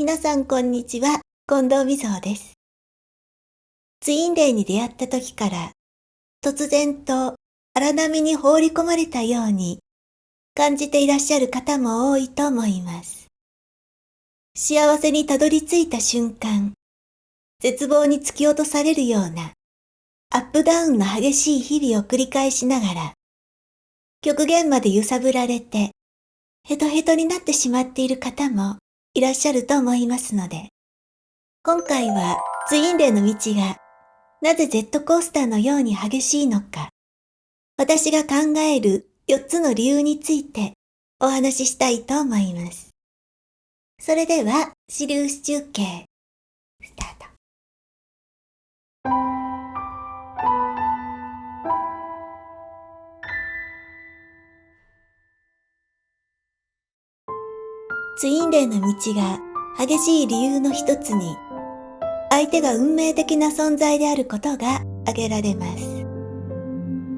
皆さんこんにちは、近藤美蔵です。ツインレイに出会った時から、突然と荒波に放り込まれたように感じていらっしゃる方も多いと思います。幸せにたどり着いた瞬間、絶望に突き落とされるようなアップダウンの激しい日々を繰り返しながら、極限まで揺さぶられて、ヘトヘトになってしまっている方もいらっしゃると思いますので、今回はツインレイの道がなぜジェットコースターのように激しいのか、私が考える4つの理由についてお話ししたいと思います。それでは、シリウス中継、スタート。ツインレイの道が激しい理由の一つに、相手が運命的な存在であることが挙げられます。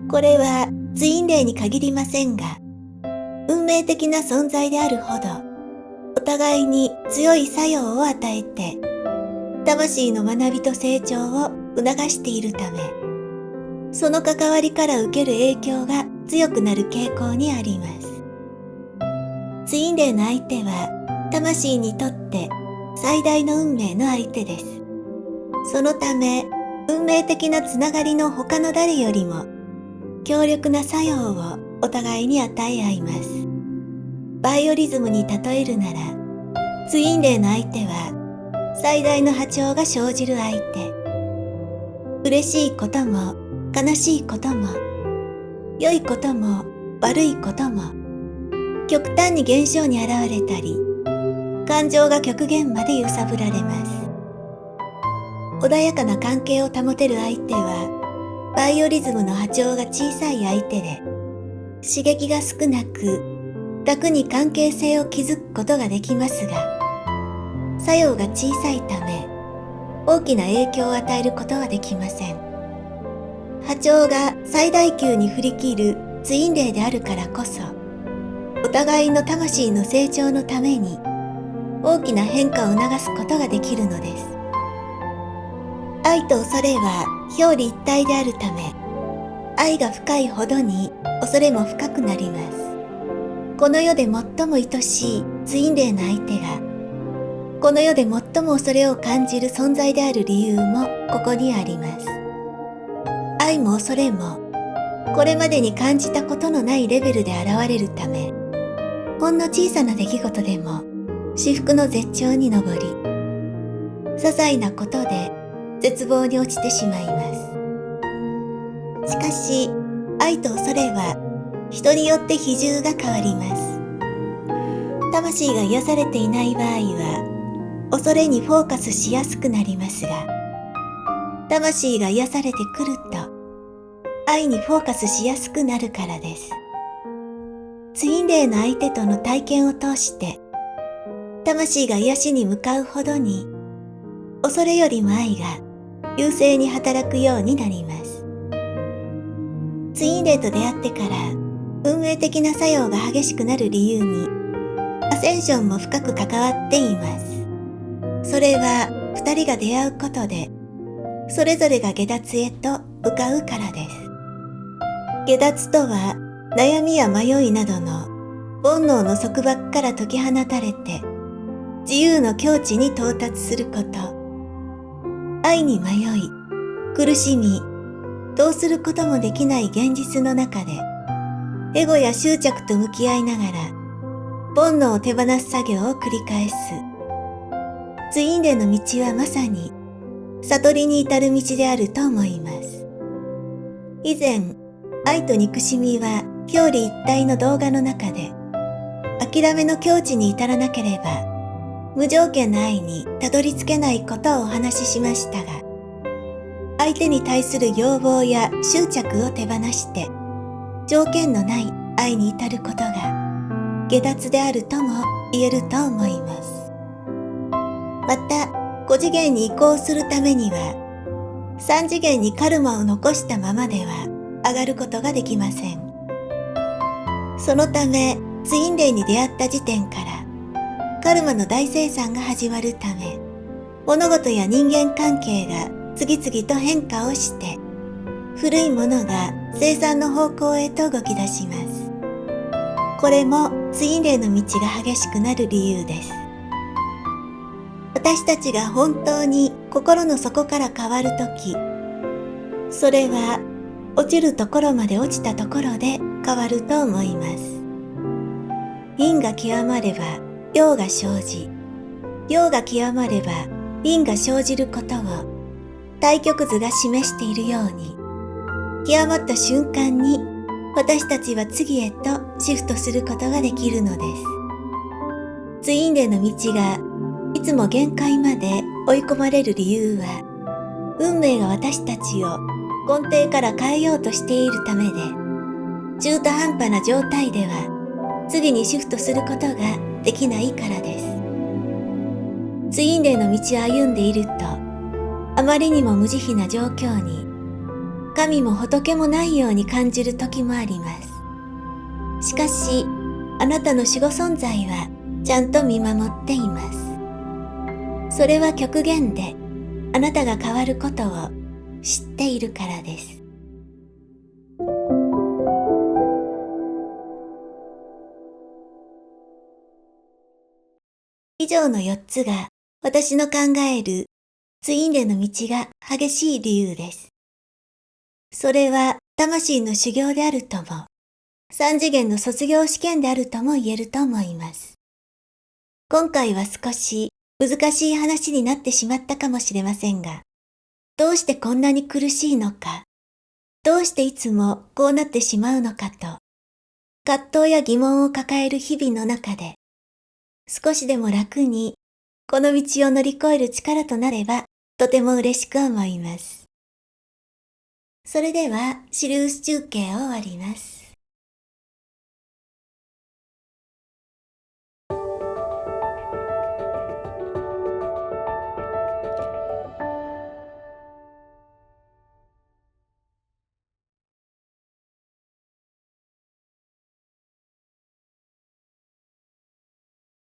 これはツインレイに限りませんが、運命的な存在であるほど、お互いに強い作用を与えて、魂の学びと成長を促しているため、その関わりから受ける影響が強くなる傾向にあります。ツインレイの相手は、魂にとって最大の運命の相手です。そのため、運命的なつながりの他の誰よりも、強力な作用をお互いに与え合います。バイオリズムに例えるなら、ツインレイの相手は最大の波長が生じる相手。嬉しいことも悲しいことも、良いことも悪いことも、極端に現象に現れたり、感情が極限まで揺さぶられます。穏やかな関係を保てる相手は、バイオリズムの波長が小さい相手で、刺激が少なく、楽に関係性を築くことができますが、作用が小さいため、大きな影響を与えることはできません。波長が最大級に振り切るツインレイであるからこそ、お互いの魂の成長のために、大きな変化を促すことができるのです。愛と恐れは表裏一体であるため、愛が深いほどに恐れも深くなります。この世で最も愛しいツインレイの相手が、この世で最も恐れを感じる存在である理由もここにあります。愛も恐れも、これまでに感じたことのないレベルで現れるため、ほんの小さな出来事でも至福の絶頂に上り、些細なことで絶望に落ちてしまいます。しかし、愛と恐れは人によって比重が変わります。魂が癒されていない場合は、恐れにフォーカスしやすくなりますが、魂が癒されてくると、愛にフォーカスしやすくなるからです。ツインレイの相手との体験を通して、魂が癒しに向かうほどに、恐れよりも愛が優勢に働くようになります。ツインレイと出会ってから、運命的な作用が激しくなる理由に、アセンションも深く関わっています。それは、二人が出会うことで、それぞれが下脱へと向かうからです。下脱とは、悩みや迷いなどの煩悩の束縛から解き放たれて、自由の境地に到達すること。愛に迷い、苦しみ、どうすることもできない現実の中で、エゴや執着と向き合いながら、煩悩を手放す作業を繰り返す。ツインレイの道はまさに、悟りに至る道であると思います。以前、愛と憎しみは表裏一体の動画の中で、諦めの境地に至らなければ、無条件の愛にたどり着けないことをお話ししましたが、相手に対する要望や執着を手放して、条件のない愛に至ることが、下脱であるとも言えると思います。また、5次元に移行するためには、3次元にカルマを残したままでは上がることができません。そのため、ツインレイに出会った時点から、カルマの大生産が始まるため、物事や人間関係が次々と変化をして、古いものが生産の方向へと動き出します。これもツインレイの道が激しくなる理由です。私たちが本当に心の底から変わるとき、それは落ちるところまで落ちたところで変わると思います。因が極まれば陽が生じ、陽が極まれば因が生じることを対極図が示しているように、極まった瞬間に私たちは次へとシフトすることができるのです。ツインレイの道がいつも限界まで追い込まれる理由は、運命が私たちを根底から変えようとしているためで、中途半端な状態では次にシフトすることができないからです。ツインレイの道を歩んでいると、あまりにも無慈悲な状況に、神も仏もないように感じる時もあります。しかし、あなたの守護存在はちゃんと見守っています。それは極限であなたが変わることを知っているからです。以上の4つが私の考えるツインレイの道が激しい理由です。それは魂の修行であるとも、三次元の卒業試験であるとも言えると思います。今回は少し難しい話になってしまったかもしれませんが、どうしてこんなに苦しいのか、どうしていつもこうなってしまうのかと、葛藤や疑問を抱える日々の中で、少しでも楽にこの道を乗り越える力となればとても嬉しく思います。それではシリウス中継を終わります。